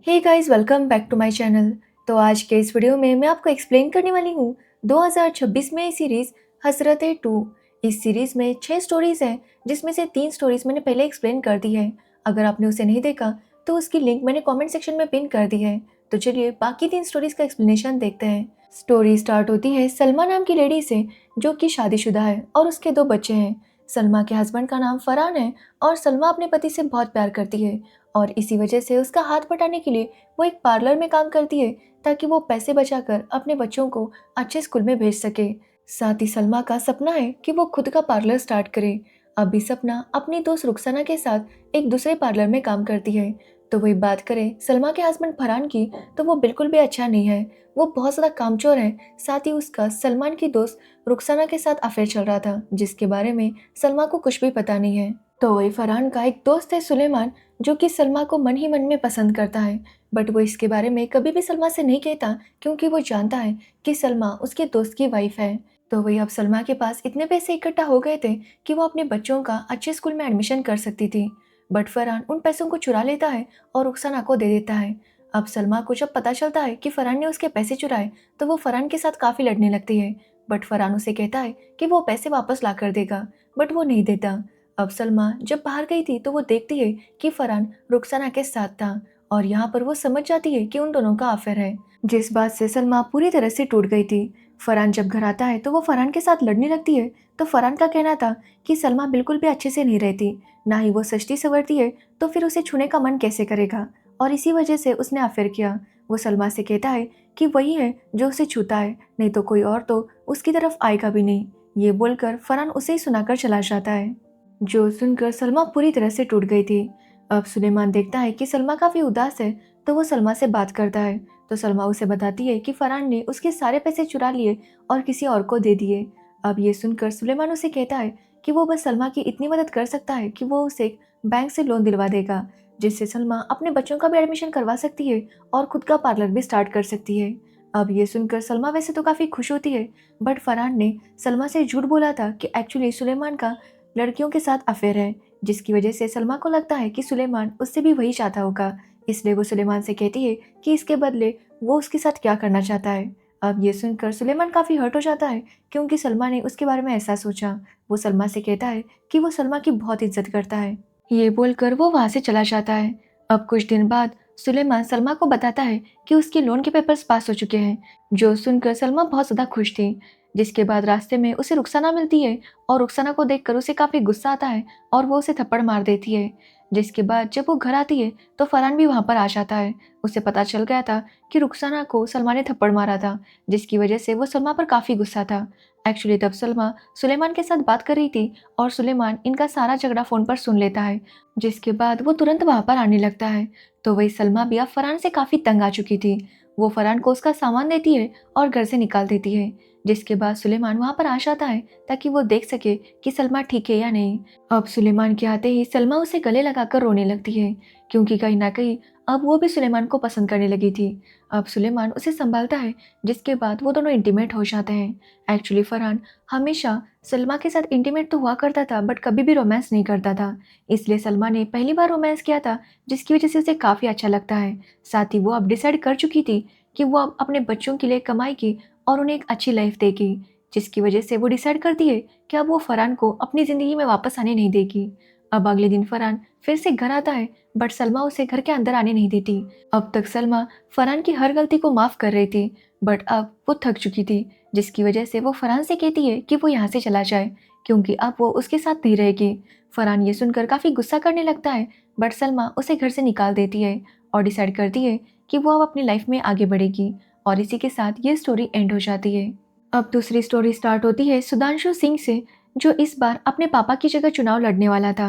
Hey guys, welcome back to my channel. तो आज के इस वीडियो में मैं आपको एक्सप्लेन करने वाली हूँ 2026 में सीरीज हसरतें 2। इस सीरीज में 6 स्टोरीज हैं, जिसमें से 3 स्टोरीज मैंने पहले एक्सप्लेन कर दी है। अगर आपने उसे नहीं देखा तो उसकी लिंक मैंने कमेंट सेक्शन में पिन कर दी है। तो चलिए बाकी 3 स्टोरीज का एक्सप्लेनेशन देखते हैं। स्टोरी स्टार्ट होती है सलमा नाम की लेडी से, जो कि शादीशुदा है और उसके 2 बच्चे हैं। सलमा के हस्बैंड का नाम फरहान है और सलमा अपने पति से बहुत प्यार करती है और इसी वजह से उसका हाथ बटाने के लिए वो एक पार्लर में काम करती है, ताकि वो पैसे बचाकर अपने बच्चों को अच्छे स्कूल में भेज सके। साथ ही सलमा का सपना है कि वो खुद का पार्लर स्टार्ट करे। अभी सपना अपनी दोस्त रुखसाना के साथ एक दूसरे पार्लर में काम करती है। तो वही बात करें सलमा के हस्बैंड फरहान की, तो वो बिल्कुल भी अच्छा नहीं है। वो बहुत ज़्यादा कामचोर है। साथ ही उसका सलमान की दोस्त रुखसाना के साथ अफेयर चल रहा था, जिसके बारे में सलमा को कुछ भी पता नहीं है। तो वही फरहान का एक दोस्त है सुलेमान, जो कि सलमा को मन ही मन में पसंद करता है। बट वो इसके बारे में कभी भी सलमा से नहीं कहता, क्योंकि वो जानता है कि सलमा उसके दोस्त की वाइफ है। तो वही अब सलमा के पास इतने पैसे इकट्ठा हो गए थे कि वो अपने बच्चों का अच्छे स्कूल में एडमिशन कर सकती थी। बट फरहान उन पैसों को चुरा लेता है और रुखसाना को दे देता है। अब सलमा को जब पता चलता है कि फरहान ने उसके पैसे चुराए, तो वो फरहान के साथ काफ़ी लड़ने लगती है। बट फरहान उसे कहता है कि वो पैसे वापस ला कर देगा, बट वो नहीं देता। अब सलमा जब बाहर गई थी तो वो देखती है कि फरहान रुखसाना के साथ था और यहाँ पर वो समझ जाती है कि उन दोनों का अफेयर है, जिस बात से सलमा पूरी तरह से टूट गई थी। फरहान जब घर आता है तो वो फरहान के साथ लड़ने लगती है। तो फरहान का कहना था कि सलमा बिल्कुल भी अच्छे से नहीं रहती, ना ही वो सजती संवरती है, तो फिर उसे छूने का मन कैसे करेगा, और इसी वजह से उसने अफेयर किया। वो सलमा से कहता है कि वही है जो उसे छूता है, नहीं तो कोई और तो उसकी तरफ आएगा भी नहीं। ये बोलकर फरहान उसे ही सुनाकर चला जाता है, जो सुनकर सलमा पूरी तरह से टूट गई थी। अब सुलेमान देखता है कि सलमा काफ़ी उदास है, तो वो सलमा से बात करता है। तो सलमा उसे बताती है कि फरहान ने उसके सारे पैसे चुरा लिए और किसी और को दे दिए। अब ये सुनकर सुलेमान उसे कहता है कि वो बस सलमा की इतनी मदद कर सकता है कि वो उसे बैंक से लोन दिलवा देगा, जिससे सलमा अपने बच्चों का भी एडमिशन करवा सकती है और खुद का पार्लर भी स्टार्ट कर सकती है। अब ये सुनकर सलमा वैसे तो काफ़ी खुश होती है, बट फरहान ने सलमा से झूठ बोला था कि एक्चुअली सुलेमान का लड़कियों के साथ अफेयर है, जिसकी वजह से सलमा को लगता है कि सुलेमान उससे भी वही चाहता होगा। इसलिए वो सुलेमान से कहती है कि इसके बदले वो उसके साथ क्या करना चाहता है। अब ये सुनकर सुलेमान काफ़ी हर्ट हो जाता है, क्योंकि सलमा ने उसके बारे में ऐसा सोचा। वो सलमा से कहता है कि वो सलमा की बहुत इज्जत करता है। ये बोलकर वो वहाँ से चला जाता है। अब कुछ दिन बाद सुलेमान सलमा को बताता है कि उसके लोन के पेपर्स पास हो चुके हैं, जो सुनकर सलमा बहुत ज़्यादा खुश थी। जिसके बाद रास्ते में उसे रुखसाना मिलती है और रुखसाना को देखकर उसे काफ़ी गुस्सा आता है और वो उसे थप्पड़ मार देती है। जिसके बाद जब वो घर आती है तो फरहान भी वहाँ पर आ जाता है। उसे पता चल गया था कि रुखसाना को सलमा ने थप्पड़ मारा था, जिसकी वजह से वो सलमा पर काफ़ी गुस्सा था। एक्चुअली तब सलमा सुलेमान के साथ बात कर रही थी और सुलेमान इनका सारा झगड़ा फ़ोन पर सुन लेता है, जिसके बाद वो तुरंत वहाँ पर आने लगता है। तो वही सलमा भी अब फरहान से काफ़ी तंग आ चुकी थी। वो फरहान को उसका सामान देती है और घर से निकाल देती है। जिसके बाद सुलेमान वहाँ पर आ जाता है ताकि वो देख सके कि सलमा ठीक है या नहीं। अब सुलेमान के आते ही सलमा उसे गले लगाकर रोने लगती है, क्योंकि कहीं ना कहीं अब वो भी सुलेमान को पसंद करने लगी थी। अब सुलेमान उसे संभालता है, जिसके बाद वो दोनों इंटीमेट हो जाते हैं। एक्चुअली फरहान हमेशा सलमा के साथ इंटीमेट तो हुआ करता था, बट कभी भी रोमांस नहीं करता था। इसलिए सलमा ने पहली बार रोमांस किया था, जिसकी वजह से उसे काफ़ी अच्छा लगता है। साथ ही वो अब डिसाइड कर चुकी थी कि वो अब अपने बच्चों के लिए कमाएगी और उन्हें एक अच्छी लाइफ देगी, जिसकी वजह से वो डिसाइड करती है कि अब वो फरहान को अपनी ज़िंदगी में वापस आने नहीं देगी। अब अगले दिन फरहान फिर से घर आता है, बट सलमा उसे घर के अंदर आने नहीं देती। अब तक सलमा फरहान की हर गलती को माफ़ कर रही थी, बट अब वो थक चुकी थी, जिसकी वजह से वो फरहान से कहती है कि वो यहाँ से चला जाए, क्योंकि अब वो उसके साथ नहीं रहेगी। फरहान ये सुनकर काफ़ी गुस्सा करने लगता है, बट सलमा उसे घर से निकाल देती है और डिसाइड करती है कि वो अब अपनी लाइफ में आगे बढ़ेगी। और इसी के साथ ये स्टोरी एंड हो जाती है। अब दूसरी स्टोरी स्टार्ट होती है सुधांशु सिंह से, जो इस बार अपने पापा की जगह चुनाव लड़ने वाला था।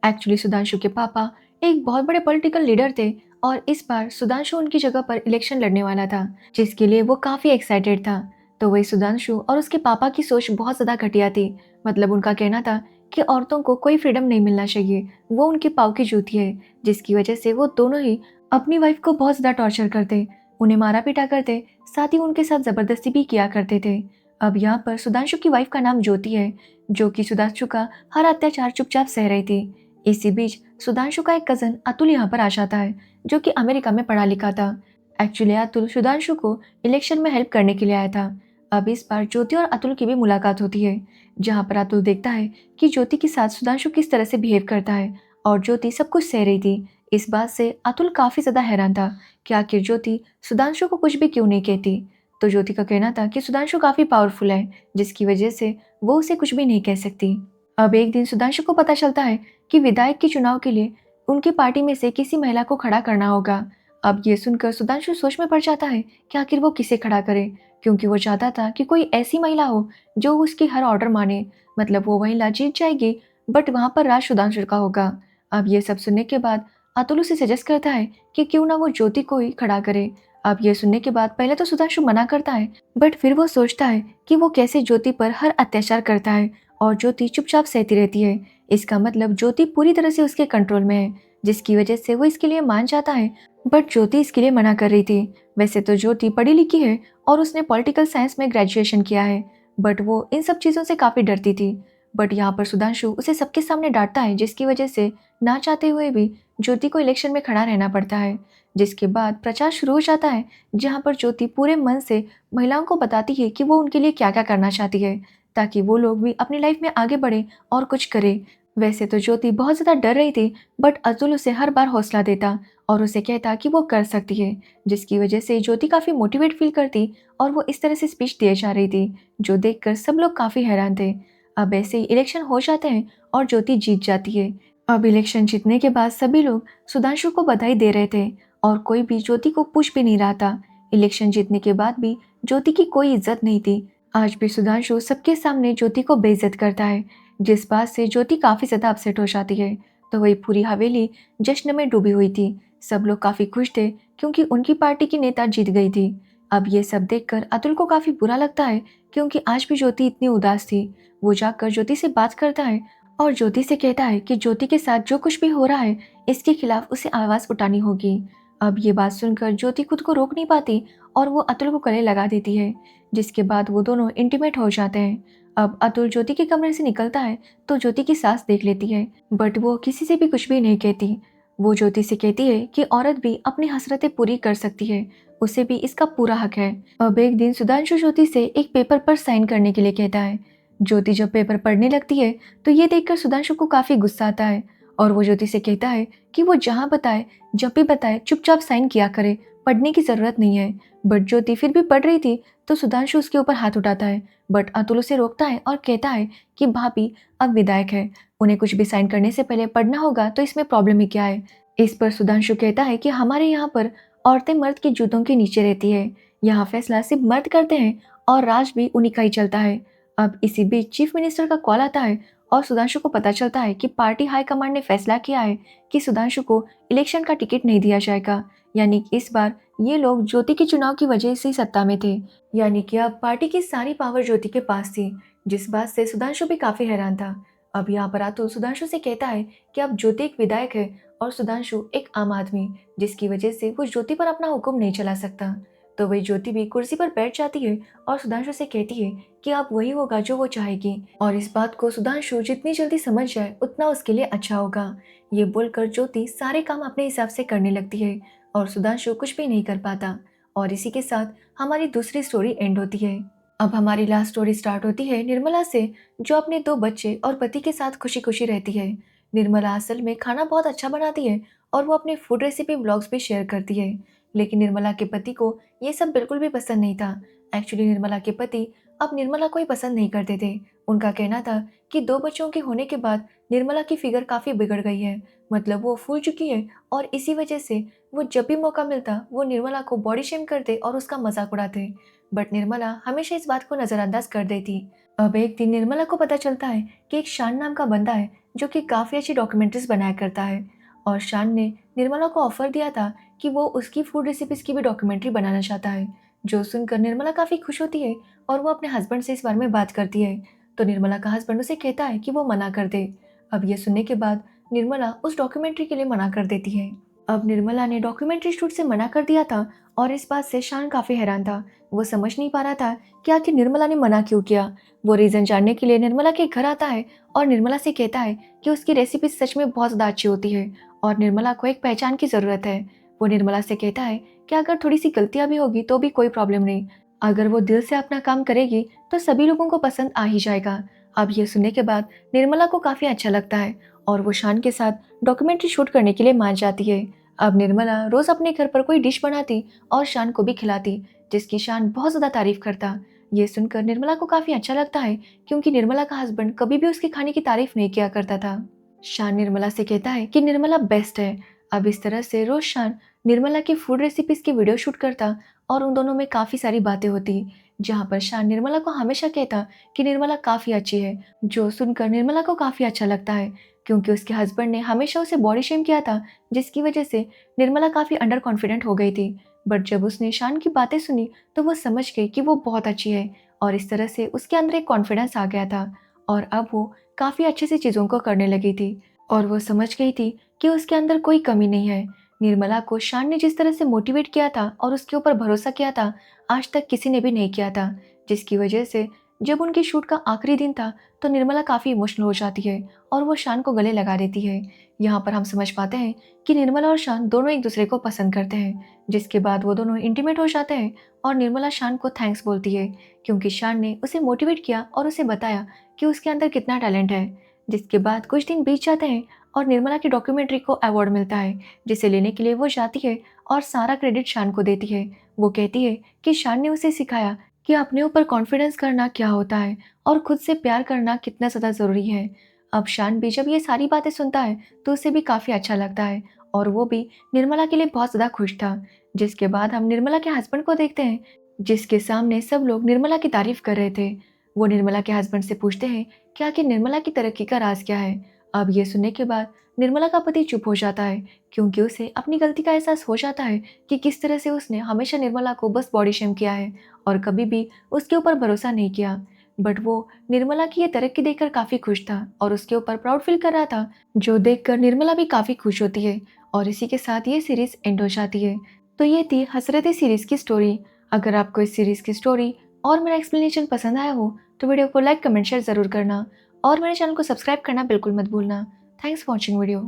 एक्चुअली सुधांशु के पापा एक बहुत बड़े पॉलिटिकल लीडर थे और इस बार सुधांशु उनकी जगह पर इलेक्शन लड़ने वाला था, जिसके लिए वो काफ़ी एक्साइटेड था। तो वही सुधांशु और उसके पापा की सोच बहुत ज़्यादा घटिया थी। मतलब उनका कहना था कि औरतों को कोई फ्रीडम नहीं मिलना चाहिए, वो उनके पाँव की जूती है, जिसकी वजह से वो दोनों ही अपनी वाइफ को बहुत ज़्यादा टॉर्चर करते, उन्हें मारा पीटा करते, साथ ही उनके साथ ज़बरदस्ती भी किया करते थे। अब यहाँ पर सुधांशु की वाइफ का नाम ज्योति है, जो कि सुधांशु का हर अत्याचार चुपचाप सह रही थी। इसी बीच सुधांशु का एक कजन अतुल यहाँ पर आ जाता है, जो कि अमेरिका में पढ़ा लिखा था। एक्चुअली अतुल सुधांशु को इलेक्शन में हेल्प करने के लिए आया था। अब इस बार ज्योति और अतुल की भी मुलाकात होती है, जहाँ पर अतुल देखता है कि ज्योति के साथ सुधांशु किस तरह से बिहेव करता है और ज्योति सब कुछ सह रही थी। इस बात से अतुल काफी ज्यादा हैरान था कि आखिर ज्योति सुधांशु को कुछ भी क्यों नहीं कहती। तो ज्योति का कहना था कि सुधांशु काफी पावरफुल है, जिसकी वजह से वो उसे कुछ भी नहीं कह सकती। अब एक दिन सुधांशु को पता चलता है कि विधायक के चुनाव के लिए उनकी पार्टी में से किसी महिला को खड़ा करना होगा। अब ये सुनकर सुधांशु सोच में पड़ जाता है कि आखिर वो किसे खड़ा करे, क्योंकि वो चाहता था कि कोई ऐसी महिला हो जो उसकी हर ऑर्डर माने। मतलब वो महिला जीत जाएगी, बट वहां पर राज सुधांशु का होगा। अब ये सब सुनने के बाद अतुल उसे सजेस्ट करता है कि क्यों ना वो ज्योति को ही खड़ा करे। अब ये सुनने के बाद पहले तो सुधांशु मना करता है, बट फिर वो सोचता है कि वो कैसे ज्योति पर हर अत्याचार करता है और ज्योति चुपचाप सहती रहती है। इसका मतलब ज्योति पूरी तरह से उसके कंट्रोल में है, जिसकी वजह से वो इसके लिए मान जाता है। बट ज्योति इसके लिए मना कर रही थी। वैसे तो ज्योति पढ़ी लिखी है और उसने पॉलिटिकल साइंस में ग्रेजुएशन किया है, बट वो इन सब चीज़ों से काफ़ी डरती थी। बट यहाँ पर सुधांशु उसे सबके सामने डांटता है, जिसकी वजह से ना चाहते हुए भी ज्योति को इलेक्शन में खड़ा रहना पड़ता है। जिसके बाद प्रचार शुरू हो जाता है, जहाँ पर ज्योति पूरे मन से महिलाओं को बताती है कि वो उनके लिए क्या क्या करना चाहती है, ताकि वो लोग भी अपनी लाइफ में आगे बढ़े और कुछ करे। वैसे तो ज्योति बहुत ज़्यादा डर रही थी, बट अतुल उसे हर बार हौसला देता और उसे कहता कि वो कर सकती है, जिसकी वजह से ज्योति काफ़ी मोटिवेट फील करती और वो इस तरह से स्पीच दिए जा रही थी, जो देखकर सब लोग काफ़ी हैरान थे। अब ऐसे ही इलेक्शन हो जाते हैं और ज्योति जीत जाती है। अब इलेक्शन जीतने के बाद सभी लोग सुधांशु को बधाई दे रहे थे और कोई भी ज्योति को पूछ भी नहीं रहा था। इलेक्शन जीतने के बाद भी ज्योति की कोई इज्जत नहीं थी। आज भी सुधांशु सबके सामने ज्योति को बेइज्जत करता है, जिस बात से ज्योति काफी ज्यादा अपसेट हो जाती है। तो वही पूरी हवेली जश्न में डूबी हुई थी। सब लोग काफी खुश थे क्योंकि उनकी पार्टी की नेता जीत गई थी। अब ये सब देखकर अतुल को काफी बुरा लगता है, क्योंकि आज भी ज्योति इतनी उदास थी। वो जाकर ज्योति से बात करता है और ज्योति से कहता है कि ज्योति के साथ जो कुछ भी हो रहा है, इसके खिलाफ उसे आवाज उठानी होगी। अब ये बात सुनकर ज्योति खुद को रोक नहीं पाती और वो अतुल को गले लगा देती है, जिसके बाद वो दोनों इंटीमेट हो जाते हैं। अब अतुल ज्योति के कमरे से निकलता है तो ज्योति की सास देख लेती है, बट वो किसी से भी कुछ भी नहीं कहती। वो ज्योति से कहती है कि औरत भी अपनी हसरतें पूरी कर सकती है, उसे भी इसका पूरा हक है। अब एक दिन सुधांशु ज्योति से एक पेपर पर साइन करने के लिए कहता है। ज्योति जब पेपर पढ़ने लगती है तो ये देखकर सुधांशु को काफी गुस्सा आता है और वो ज्योति से कहता है कि वो जहाँ बताए जब भी बताए चुपचाप साइन किया करे, पढ़ने की जरूरत नहीं है। बट ज्योति फिर भी पढ़ रही थी तो सुधांशु उसके ऊपर हाथ उठाता है, बट अतुल उसे रोकता है और कहता है कि भाभी अब विधायक है, उन्हें कुछ भी साइन करने से पहले पढ़ना होगा, तो इसमें प्रॉब्लम ही क्या है। इस पर सुधांशु कहता है कि हमारे यहाँ पर औरतें मर्द के जूतों के नीचे रहती है, यहाँ फैसला सिर्फ मर्द करते हैं और राज भी उन्हीं का ही चलता है। अब इसी बीच चीफ मिनिस्टर का कॉल आता है और सुधांशु को पता चलता है कि पार्टी हाईकमांड ने फैसला किया है कि सुधांशु को इलेक्शन का टिकट नहीं दिया जाएगा। यानी कि इस बार ये लोग ज्योति के चुनाव की वजह से ही सत्ता में थे, यानी कि अब पार्टी की सारी पावर ज्योति के पास थी, जिस बात से सुधांशु भी काफी हैरान था। अब यहाँ पर अतुल सुधांशु से कहता है कि अब ज्योति एक विधायक है और सुधांशु एक आम आदमी, जिसकी वजह से वो ज्योति पर अपना हुक्म नहीं चला सकता। तो वही ज्योति भी कुर्सी पर बैठ जाती है और सुधांशु से कहती है कि अब वही होगा जो वो चाहेगी, और इस बात को सुधांशु जितनी जल्दी समझ जाए उतना उसके लिए अच्छा होगा। ये बोलकर ज्योति सारे काम अपने हिसाब से करने लगती है और सुधांशु कुछ भी नहीं कर पाता। और इसी के साथ हमारी दूसरी स्टोरी एंड होती है। अब हमारी लास्ट स्टोरी स्टार्ट होती है निर्मला से, जो अपने 2 बच्चे और पति के साथ खुशी खुशी रहती है। निर्मला असल में खाना बहुत अच्छा बनाती है और वो अपने फूड रेसिपी ब्लॉग्स भी शेयर करती है, लेकिन निर्मला के पति को ये सब बिल्कुल भी पसंद नहीं था। एक्चुअली निर्मला के पति अब निर्मला को ही पसंद नहीं करते थे। उनका कहना था कि 2 बच्चों के होने के बाद निर्मला की फिगर काफ़ी बिगड़ गई है, मतलब वो फूल चुकी है, और इसी वजह से वो जब भी मौका मिलता वो निर्मला को बॉडी शेम करते और उसका मजाक उड़ाते। बट निर्मला हमेशा इस बात को नज़रअंदाज कर देती। अब एक दिन निर्मला को पता चलता है कि एक शान नाम का बंदा है जो कि काफ़ी अच्छी डॉक्यूमेंट्रीज बनाया करता है, और शान ने निर्मला को ऑफर दिया था कि वो उसकी फूड रेसिपीज़ की भी डॉक्यूमेंट्री बनाना चाहता है। जो सुनकर निर्मला काफ़ी खुश होती है और वो अपने हस्बैंड से इस बारे में बात करती है, तो निर्मला का हस्बैंड उसे कहता है कि वो मना कर दे। अब ये सुनने के बाद निर्मला उस डॉक्यूमेंट्री के लिए मना कर देती है। अब निर्मला ने डॉक्यूमेंट्री शूट से मना कर दिया था और इस बात से शान काफ़ी हैरान था। वो समझ नहीं पा रहा था कि आखिर निर्मला ने मना क्यों किया। वो रीज़न जानने के लिए निर्मला के घर आता है और निर्मला से कहता है कि उसकी रेसिपी सच में बहुत ज़्यादा अच्छी होती है और निर्मला को एक पहचान की ज़रूरत है। वो निर्मला से कहता है कि अगर थोड़ी सी गलतियाँ भी होगी तो भी कोई प्रॉब्लम नहीं। अगर वो दिल से अपना काम करेगी तो सभी लोगों को पसंद आ ही जाएगा। अब ये सुनने के बाद निर्मला को काफ़ी अच्छा लगता है और वो शान के साथ डॉक्यूमेंट्री शूट करने के लिए मान जाती है। अब निर्मला रोज अपने घर पर कोई डिश बनाती और शान को भी खिलाती, जिसकी शान बहुत ज्यादा तारीफ करता। ये सुनकर निर्मला को काफी अच्छा लगता है क्योंकि निर्मला का हस्बैंड कभी भी उसके खाने की तारीफ नहीं किया करता था। शान निर्मला से कहता है कि निर्मला बेस्ट है। अब इस तरह से रोज शान निर्मला की फूड रेसिपीज की वीडियो शूट करता और उन दोनों में काफी सारी बातें होती, जहाँ पर शान निर्मला को हमेशा कहता कि निर्मला काफी अच्छी है, जो सुनकर निर्मला को काफी अच्छा लगता है क्योंकि उसके हस्बैंड ने हमेशा उसे बॉडी शेम किया था, जिसकी वजह से निर्मला काफ़ी अंडर कॉन्फिडेंट हो गई थी। बट जब उसने शान की बातें सुनी तो वो समझ गई कि वो बहुत अच्छी है और इस तरह से उसके अंदर एक कॉन्फिडेंस आ गया था और अब वो काफ़ी अच्छे से चीज़ों को करने लगी थी और वो समझ गई थी कि उसके अंदर कोई कमी नहीं है। निर्मला को शान ने जिस तरह से मोटिवेट किया था और उसके ऊपर भरोसा किया था, आज तक किसी ने भी नहीं किया था, जिसकी वजह से जब उनकी शूट का आखिरी दिन था तो निर्मला काफ़ी इमोशनल हो जाती है और वो शान को गले लगा देती है। यहाँ पर हम समझ पाते हैं कि निर्मला और शान दोनों एक दूसरे को पसंद करते हैं, जिसके बाद वो दोनों इंटीमेट हो जाते हैं और निर्मला शान को थैंक्स बोलती है क्योंकि शान ने उसे मोटिवेट किया और उसे बताया कि उसके अंदर कितना टैलेंट है। जिसके बाद कुछ दिन बीत जाते हैं और निर्मला की डॉक्यूमेंट्री को अवार्ड मिलता है, जिसे लेने के लिए वो जाती है और सारा क्रेडिट शान को देती है। वो कहती है कि शान ने उसे सिखाया कि अपने ऊपर कॉन्फिडेंस करना क्या होता है और खुद से प्यार करना कितना ज़्यादा ज़रूरी है। अब शान भी जब ये सारी बातें सुनता है तो उसे भी काफ़ी अच्छा लगता है और वो भी निर्मला के लिए बहुत ज़्यादा खुश था। जिसके बाद हम निर्मला के हस्बैंड को देखते हैं, जिसके सामने सब लोग निर्मला की तारीफ कर रहे थे। वो निर्मला के हस्बैंड से पूछते हैं कि आखिर निर्मला की तरक्की का राज क्या है। अब ये सुनने के बाद निर्मला का पति चुप हो जाता है क्योंकि उसे अपनी गलती का एहसास हो जाता है कि किस तरह से उसने हमेशा निर्मला को बस बॉडी शेम किया है और कभी भी उसके ऊपर भरोसा नहीं किया। बट वो निर्मला की ये तरक्की देखकर काफ़ी खुश था और उसके ऊपर प्राउड फील कर रहा था, जो देखकर निर्मला भी काफ़ी खुश होती है और इसी के साथ ये सीरीज़ एंड हो जाती है। तो ये थी हसरतें सीरीज़ की स्टोरी। अगर आपको इस सीरीज़ की स्टोरी और मेरा एक्सप्लेनेशन पसंद आया हो तो वीडियो को लाइक कमेंट शेयर ज़रूर करना और मेरे चैनल को सब्सक्राइब करना बिल्कुल मत भूलना। Thanks for watching video.